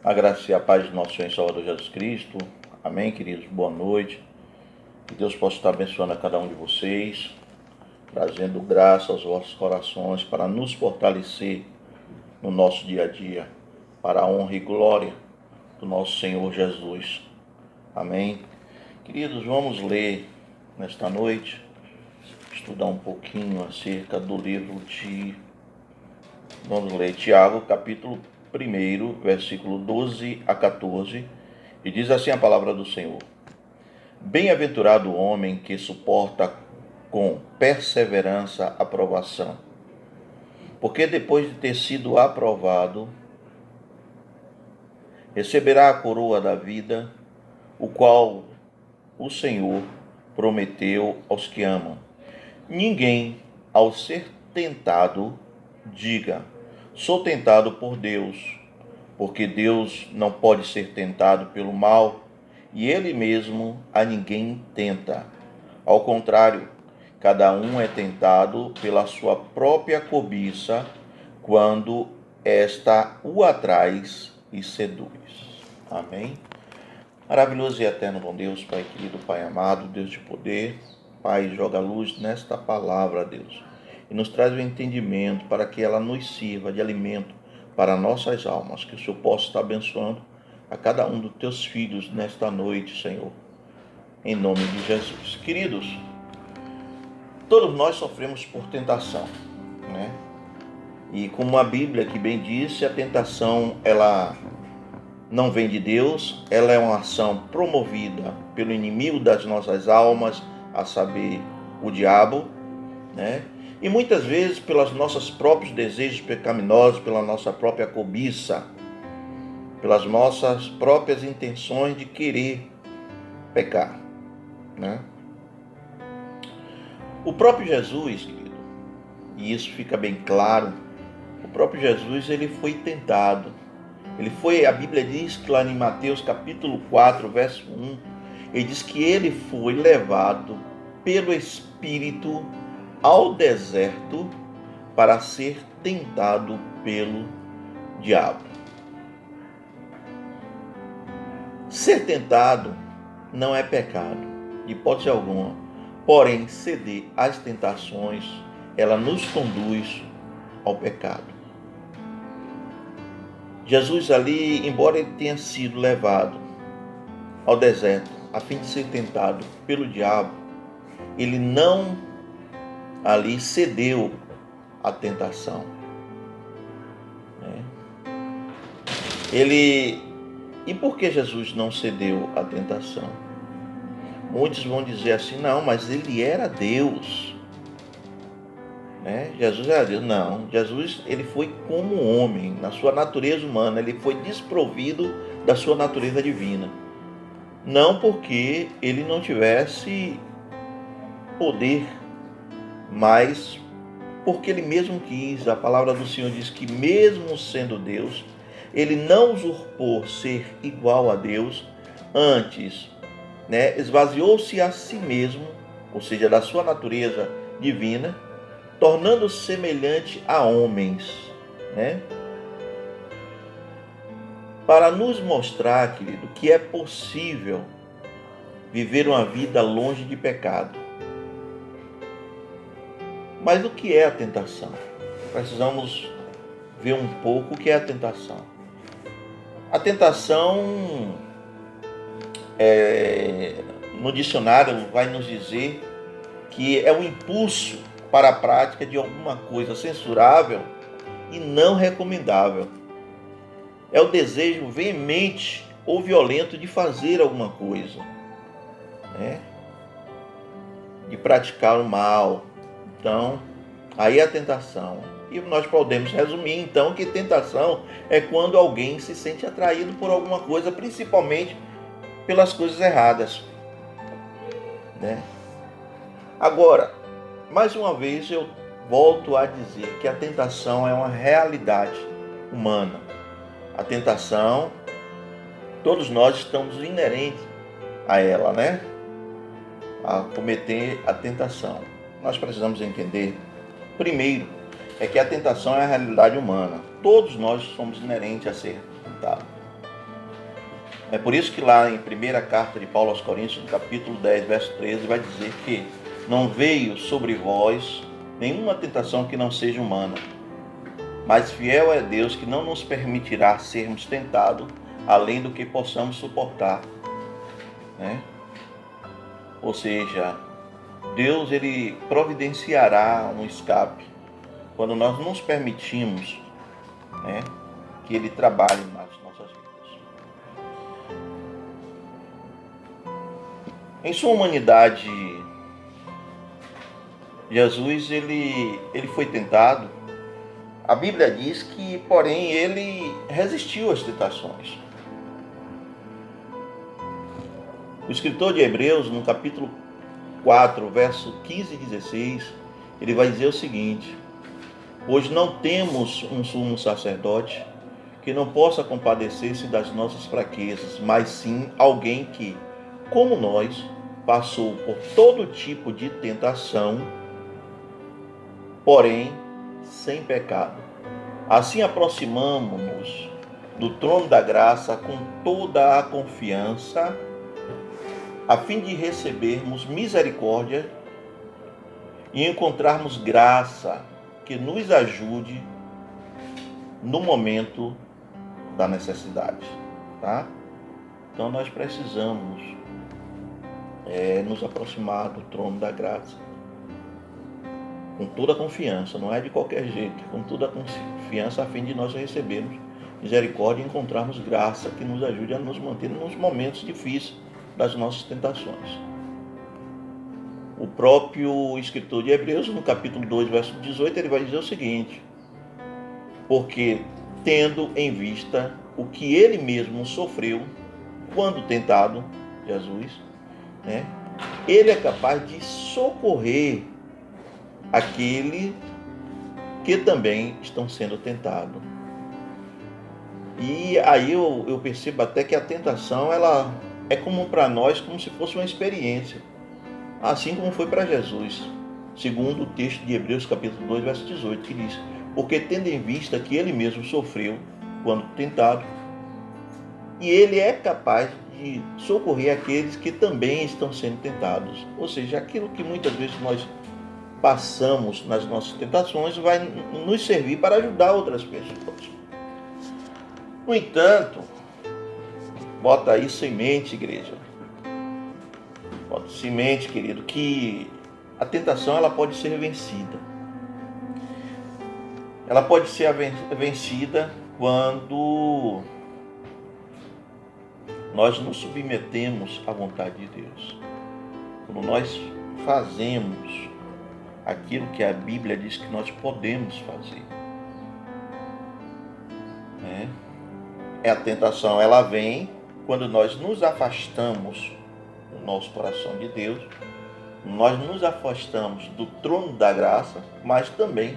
A graça e a paz do nosso Senhor e Salvador Jesus Cristo. Amém, queridos? Boa noite. Que Deus possa estar abençoando a cada um de vocês, trazendo graça aos vossos corações para nos fortalecer no nosso dia a dia, para a honra e glória do nosso Senhor Jesus. Amém. Queridos, vamos ler nesta noite, estudar um pouquinho acerca do livro de... Vamos ler Tiago, capítulo 1, versículo 12 a 14, e diz assim a palavra do Senhor: Bem-aventurado o homem que suporta com perseverança a provação, porque depois de ter sido aprovado, receberá a coroa da vida, o qual o Senhor prometeu aos que amam. Ninguém, ao ser tentado, diga: sou tentado por Deus, porque Deus não pode ser tentado pelo mal, e Ele mesmo a ninguém tenta. Ao contrário, cada um é tentado pela sua própria cobiça, quando esta o atrai e seduz. Amém? Maravilhoso e eterno bom Deus, Pai querido, Pai amado, Deus de poder, Pai, joga luz nesta palavra, Deus, e nos traz o entendimento para que ela nos sirva de alimento para nossas almas, que o Senhor possa estar abençoando a cada um dos teus filhos nesta noite, Senhor, em nome de Jesus. Queridos, todos nós sofremos por tentação, né? E como a Bíblia que bem disse, a tentação, ela não vem de Deus, ela é uma ação promovida pelo inimigo das nossas almas, a saber, o diabo, né? E muitas vezes pelos nossos próprios desejos pecaminosos, pela nossa própria cobiça, pelas nossas próprias intenções de querer pecar, né? O próprio Jesus, querido, e isso fica bem claro, o próprio Jesus, ele foi tentado. A Bíblia diz que lá em Mateus capítulo 4, verso 1, ele diz que ele foi levado pelo Espírito ao deserto para ser tentado pelo diabo. Ser tentado não é pecado, de hipótese alguma, porém ceder às tentações, ela nos conduz ao pecado. Jesus ali, embora ele tenha sido levado ao deserto a fim de ser tentado pelo diabo, ele não ali cedeu à tentação. E por que Jesus não cedeu à tentação? Muitos vão dizer assim: não, mas ele era Deus. Jesus era Deus. Não, Jesus, ele foi como homem, na sua natureza humana, ele foi desprovido da sua natureza divina. Não porque ele não tivesse poder, mas porque ele mesmo quis. A palavra do Senhor diz que mesmo sendo Deus, ele não usurpou ser igual a Deus, antes, esvaziou-se a si mesmo, ou seja, da sua natureza divina, tornando-se semelhante a homens, para nos mostrar, querido, que é possível viver uma vida longe de pecado. Mas o que é a tentação? Precisamos ver um pouco o que é a tentação. A tentação, no dicionário, vai nos dizer que é o impulso para a prática de alguma coisa censurável e não recomendável. É o desejo veemente ou violento de fazer alguma coisa, de praticar o mal. Então, aí é a tentação. E nós podemos resumir, então, que tentação é quando alguém se sente atraído por alguma coisa, principalmente pelas coisas erradas, Agora, mais uma vez eu volto a dizer que a tentação é uma realidade humana. A tentação, todos nós estamos inerentes a ela, a cometer a tentação. Nós precisamos entender, primeiro, é que a tentação é a realidade humana. Todos nós somos inerentes a ser tentados. É por isso que lá em primeira carta de Paulo aos Coríntios, no capítulo 10, verso 13, vai dizer que não veio sobre vós nenhuma tentação que não seja humana, mas fiel é Deus que não nos permitirá sermos tentados além do que possamos suportar, né? Ou seja, Deus ele providenciará um escape quando nós nos permitimos, né, que ele trabalhe nas nossas vidas. Em sua humanidade, Jesus ele foi tentado. A Bíblia diz que, porém, ele resistiu às tentações. O escritor de Hebreus, no capítulo 4, verso 15 e 16, ele vai dizer o seguinte: pois não temos um sumo sacerdote que não possa compadecer-se das nossas fraquezas, mas sim alguém que, como nós, passou por todo tipo de tentação, porém sem pecado. Assim aproximamo-nos do trono da graça com toda a confiança, a fim de recebermos misericórdia e encontrarmos graça que nos ajude no momento da necessidade, tá? Então nós precisamos nos aproximar do trono da graça com toda a confiança, não é de qualquer jeito, com toda a confiança, a fim de nós recebermos misericórdia e encontrarmos graça que nos ajude a nos manter nos momentos difíceis das nossas tentações. O próprio escritor de Hebreus, no capítulo 2, verso 18, ele vai dizer o seguinte: porque tendo em vista o que ele mesmo sofreu quando tentado, Jesus, né, ele é capaz de socorrer aquele que também estão sendo tentados. E aí eu percebo até que a tentação ela é como para nós, como se fosse uma experiência, assim como foi para Jesus, segundo o texto de Hebreus capítulo 2, verso 18, que diz: porque tendo em vista que ele mesmo sofreu quando tentado, e ele é capaz de socorrer aqueles que também estão sendo tentados. Ou seja, aquilo que muitas vezes nós passamos nas nossas tentações vai nos servir para ajudar outras pessoas. No entanto, bota isso em mente, igreja. Bota isso em mente, querido, que a tentação ela pode ser vencida. Ela pode ser vencida quando nós nos submetemos à vontade de Deus. Quando nós fazemos aquilo que a Bíblia diz que nós podemos fazer. A tentação ela vem quando nós nos afastamos do nosso coração de Deus, nós nos afastamos do trono da graça, mas também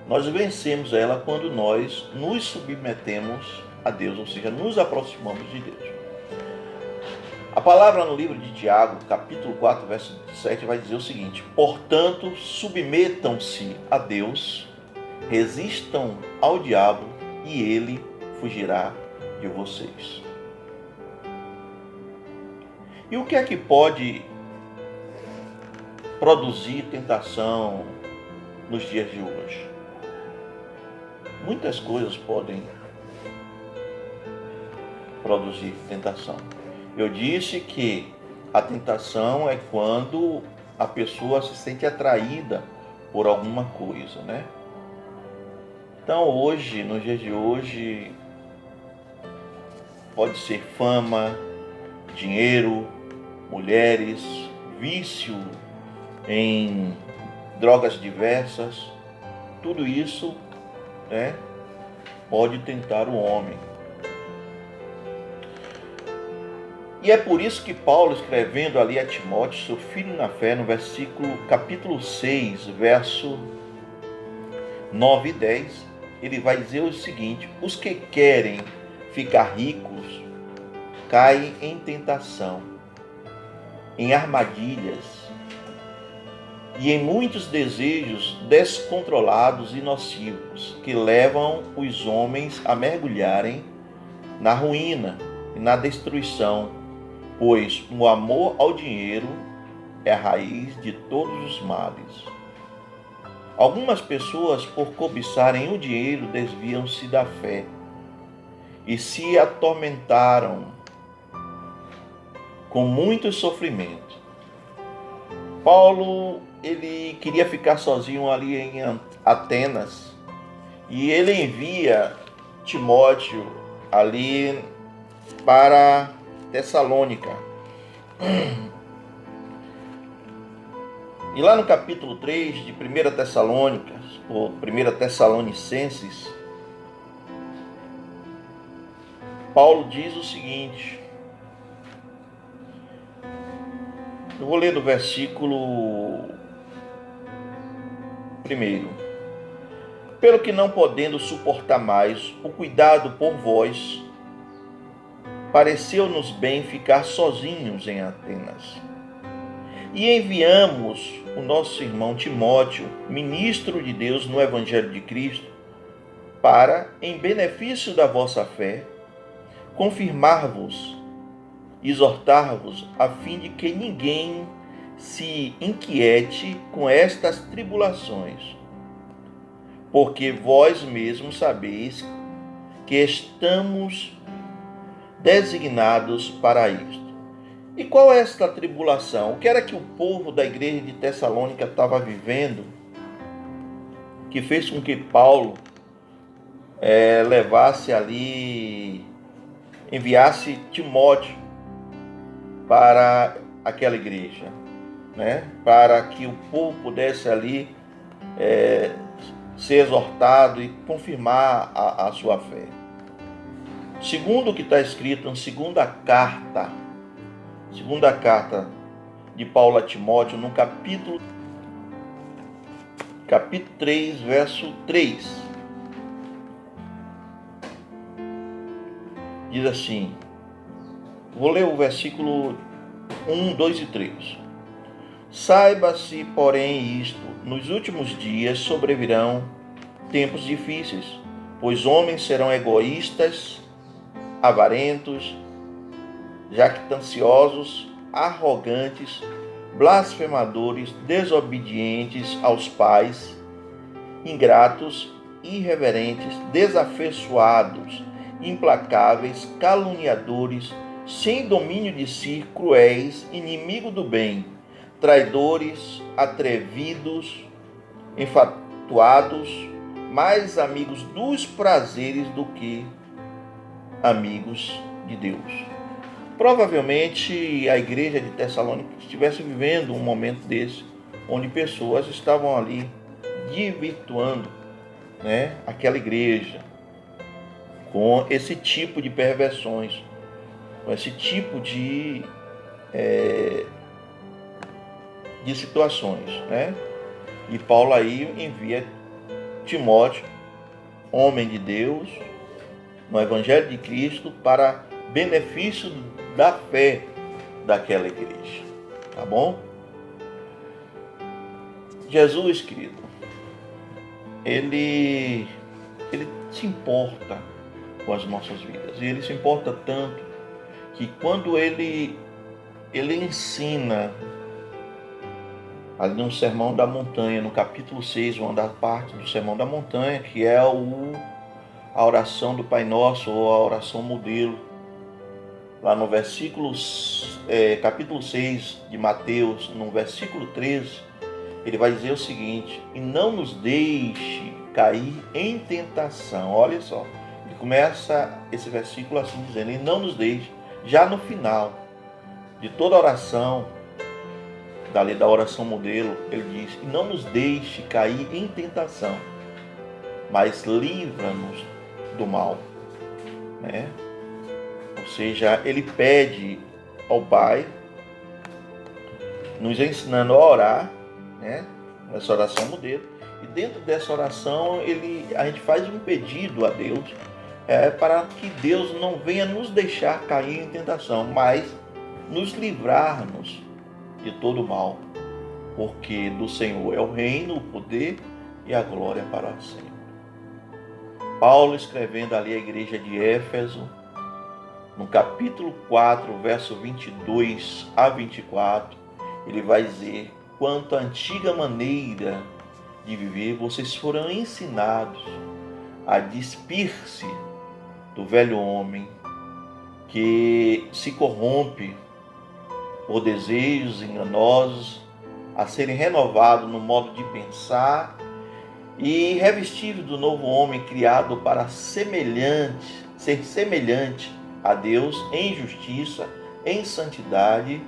nós vencemos ela quando nós nos submetemos a Deus, ou seja, nos aproximamos de Deus. A palavra no livro de Tiago, capítulo 4, verso 7, vai dizer o seguinte: portanto, submetam-se a Deus, resistam ao diabo e ele fugirá de vocês. E o que é que pode produzir tentação nos dias de hoje? Muitas coisas podem produzir tentação. Eu disse que a tentação é quando a pessoa se sente atraída por alguma coisa, né? Então hoje, nos dias de hoje, pode ser fama, dinheiro, mulheres, vício em drogas diversas, tudo isso, né, pode tentar o homem. E é por isso que Paulo, escrevendo ali a Timóteo, seu filho na fé, no capítulo 6, verso 9 e 10, ele vai dizer o seguinte: os que querem ficar ricos caem em tentação, em armadilhas e em muitos desejos descontrolados e nocivos que levam os homens a mergulharem na ruína e na destruição, pois o amor ao dinheiro é a raiz de todos os males. Algumas pessoas, por cobiçarem o dinheiro, desviam-se da fé e se atormentaram com muito sofrimento. Paulo, ele queria ficar sozinho ali em Atenas e ele envia Timóteo ali para Tessalônica. E lá no capítulo 3 de 1 Tessalônicas, ou 1 Tessalonicenses, Paulo diz o seguinte, eu vou ler do versículo 1. Pelo que não podendo suportar mais o cuidado por vós, pareceu-nos bem ficar sozinhos em Atenas. E enviamos o nosso irmão Timóteo, ministro de Deus no Evangelho de Cristo, para, em benefício da vossa fé, confirmar-vos, exortar-vos, a fim de que ninguém se inquiete com estas tribulações, porque vós mesmos sabeis que estamos designados para isto. E qual é esta tribulação? O que era que o povo da igreja de Tessalônica estava vivendo, que fez com que Paulo levasse ali, enviasse Timóteo para aquela igreja, né? Para que o povo pudesse ali ser exortado e confirmar a sua fé. Segundo o que está escrito na segunda carta de Paulo a Timóteo, no capítulo 3, verso 3. Diz assim, vou ler o versículo 1, 2 e 3. Saiba-se, porém, isto, nos últimos dias sobrevirão tempos difíceis, pois homens serão egoístas, avarentos, jactanciosos, arrogantes, blasfemadores, desobedientes aos pais, ingratos, irreverentes, desafeiçoados, implacáveis, caluniadores, sem domínio de si, cruéis, inimigo do bem, traidores, atrevidos, enfatuados, mais amigos dos prazeres do que amigos de Deus. Provavelmente a igreja de Tessalônica estivesse vivendo um momento desse, onde pessoas estavam ali desvirtuando, né, aquela igreja, com esse tipo de perversões, com esse tipo de situações, né? E Paulo aí envia Timóteo, homem de Deus, no Evangelho de Cristo, para benefício da fé daquela igreja, tá bom? Jesus, querido, ele se importa com as nossas vidas, e ele se importa tanto que quando ele ensina ali no Sermão da Montanha, no capítulo 6, uma da parte do Sermão da Montanha, que é a oração do Pai Nosso, ou a oração modelo, lá no capítulo 6 de Mateus, no versículo 13, ele vai dizer o seguinte: e não nos deixe cair em tentação. Olha só, ele começa esse versículo assim dizendo, e não nos deixe, já no final de toda a oração, da oração modelo, ele diz, e não nos deixe cair em tentação, mas livra-nos do mal, né? Ou seja, ele pede ao Pai, nos ensinando a orar, né? Nessa oração modelo, e dentro dessa oração a gente faz um pedido a Deus, para que Deus não venha nos deixar cair em tentação, mas nos livrar-nos de todo o mal, porque do Senhor é o reino, o poder e a glória para sempre. Paulo, escrevendo ali a igreja de Éfeso, no capítulo 4, verso 22 a 24, ele vai dizer: quanto à antiga maneira de viver, vocês foram ensinados a despir-se do velho homem que se corrompe por desejos enganosos, a serem renovados no modo de pensar e revestidos do novo homem criado para ser semelhante a Deus em justiça, em santidade,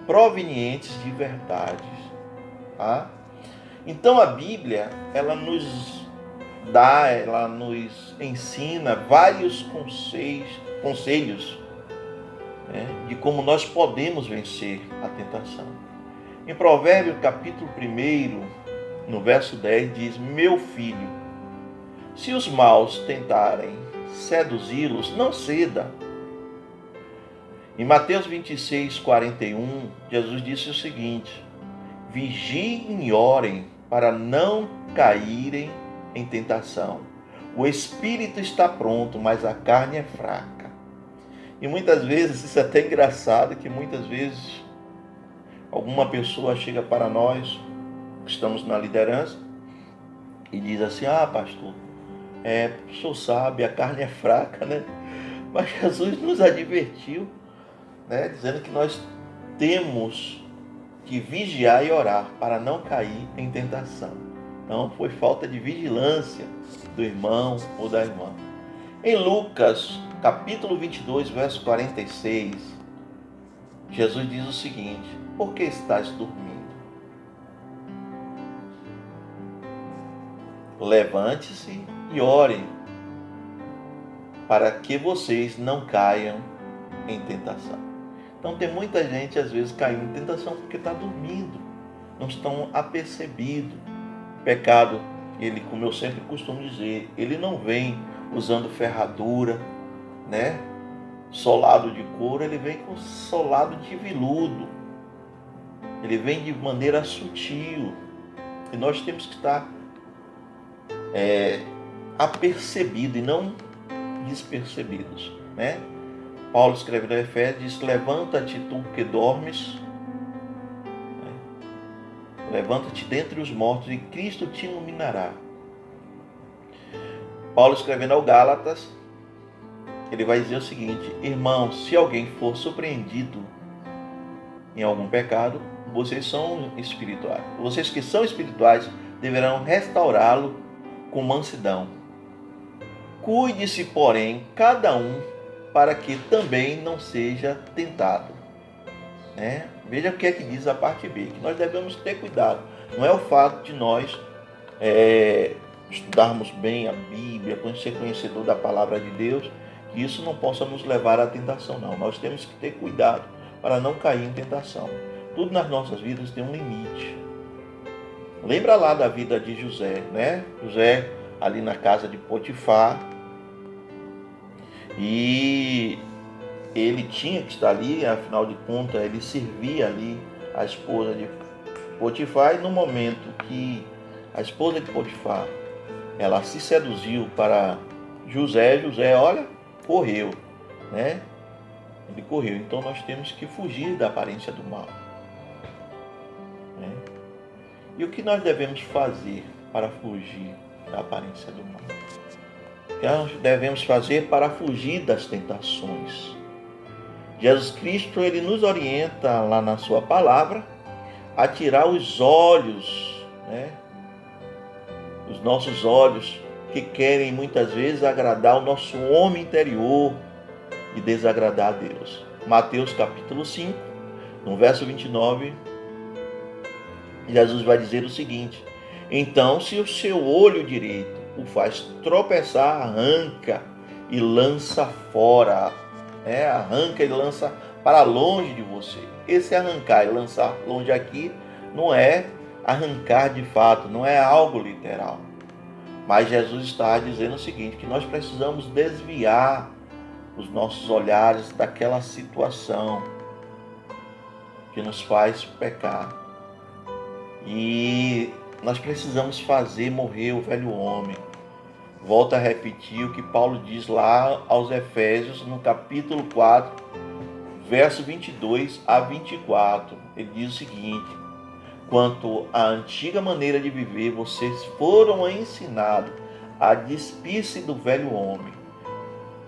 provenientes de verdades. Tá? Então a Bíblia, ela nos ensina vários conselhos, né, de como nós podemos vencer a tentação. Em Provérbios capítulo 1, no verso 10, diz: meu filho, se os maus tentarem seduzi-los, não ceda. Em Mateus 26, 41, Jesus disse o seguinte: vigiem e orem para não caírem em tentação. O espírito está pronto, mas a carne é fraca. E muitas vezes, isso é até engraçado, que muitas vezes alguma pessoa chega para nós, que estamos na liderança, e diz assim: pastor, o senhor sabe, a carne é fraca, né? Mas Jesus nos advertiu, né, dizendo que nós temos que vigiar e orar para não cair em tentação. Então foi falta de vigilância do irmão ou da irmã. Em Lucas capítulo 22, verso 46, Jesus diz o seguinte: por que estás dormindo? Levante-se e orem para que vocês não caiam em tentação. Então tem muita gente às vezes caindo em tentação porque está dormindo, não estão apercebidos. O pecado, ele, como eu sempre costumo dizer, ele não vem usando ferradura, né, solado de couro, ele vem com solado de veludo. Ele vem de maneira sutil. E nós temos que estar apercebidos e não despercebidos, né? Paulo escreve no Efésios, diz: levanta-te tu que dormes, né? Levanta-te dentre os mortos e Cristo te iluminará. Paulo escrevendo ao Gálatas, ele vai dizer o seguinte: irmãos, se alguém for surpreendido em algum pecado, vocês são espirituais. Vocês que são espirituais deverão restaurá-lo com mansidão. Cuide-se, porém, cada um, para que também não seja tentado. Né? Veja o que é que diz a parte B, que nós devemos ter cuidado. Não é o fato de nós estudarmos bem a Bíblia, ser conhecedor da palavra de Deus, que isso não possa nos levar à tentação, não. Nós temos que ter cuidado para não cair em tentação. Tudo nas nossas vidas tem um limite. Lembra lá da vida de José, né? José ali na casa de Potifar, e ele tinha que estar ali, afinal de contas, ele servia ali a esposa de Potifar, e no momento que a esposa de Potifar, ela se seduziu para José, olha, correu, né? Ele correu. Então nós temos que fugir da aparência do mal, né? E o que nós devemos fazer para fugir da aparência do mal? O que nós devemos fazer para fugir das tentações? Jesus Cristo, ele nos orienta lá na sua palavra a tirar os olhos, né? Os nossos olhos que querem muitas vezes agradar o nosso homem interior e desagradar a Deus. Mateus capítulo 5, no verso 29, Jesus vai dizer o seguinte: então, se o seu olho direito o faz tropeçar, arranca e lança fora, né? Arranca e lança para longe de você. Esse arrancar e lançar longe aqui não é arrancar de fato, não é algo literal. Mas Jesus está dizendo o seguinte, que nós precisamos desviar os nossos olhares daquela situação que nos faz pecar. E nós precisamos fazer morrer o velho homem. Volto a repetir o que Paulo diz lá aos Efésios, no capítulo 4, verso 22 a 24. Ele diz o seguinte: quanto à antiga maneira de viver, vocês foram ensinados a despir-se do velho homem.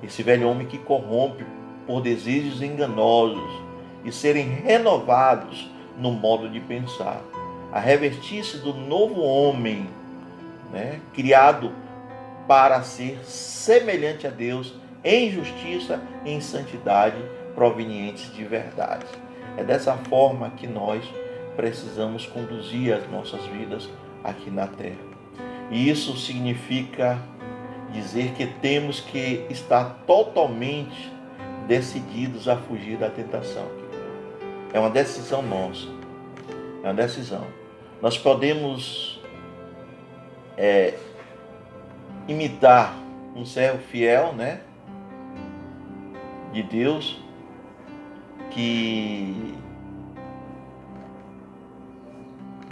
Esse velho homem que corrompe por desejos enganosos e serem renovados no modo de pensar. A revestir-se do novo homem, criado para ser semelhante a Deus em justiça e em santidade provenientes de verdade. É dessa forma que nós precisamos conduzir as nossas vidas aqui na terra. E isso significa dizer que temos que estar totalmente decididos a fugir da tentação. É uma decisão nossa. É uma decisão. Nós podemos imitar um servo fiel, de Deus, que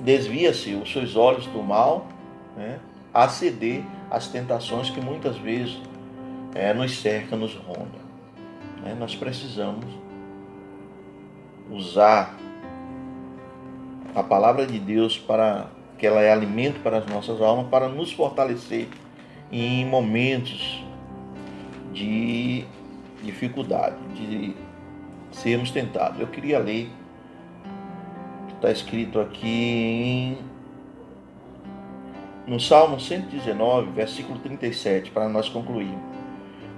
desvia-se os seus olhos do mal, a ceder às tentações que muitas vezes nos cercam, nos rondam. Nós precisamos usar a palavra de Deus para que ela é alimento para as nossas almas, para nos fortalecer em momentos de dificuldade, de sermos tentados. Eu queria ler o que está escrito aqui no Salmo 119, versículo 37, para nós concluirmos.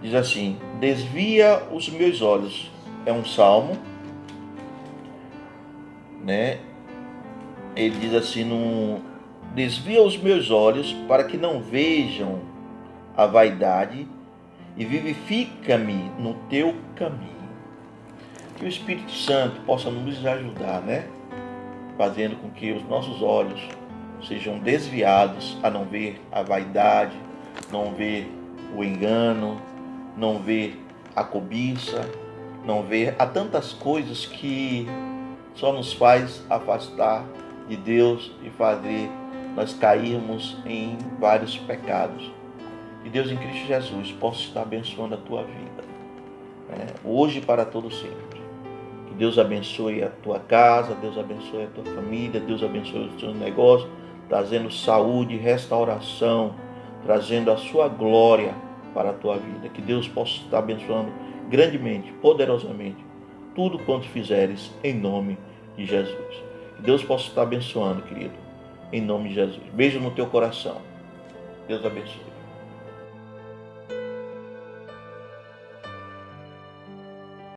Diz assim: desvia os meus olhos. É um salmo, Ele diz assim: desvia os meus olhos para que não vejam a vaidade e vivifica-me no teu caminho. Que o Espírito Santo possa nos ajudar, fazendo com que os nossos olhos sejam desviados a não ver a vaidade, não ver o engano, não ver a cobiça, não ver a tantas coisas que só nos faz afastar de Deus e fazer nós cairmos em vários pecados. Que Deus em Cristo Jesus possa estar abençoando a tua vida, hoje e para todo sempre. Que Deus abençoe a tua casa, Deus abençoe a tua família, Deus abençoe os teus negócios, trazendo saúde, restauração, trazendo a sua glória para a tua vida. Que Deus possa estar abençoando grandemente, poderosamente, tudo quanto fizeres, em nome de Jesus. Que Deus possa estar abençoando, querido, em nome de Jesus. Beijo no teu coração. Deus abençoe.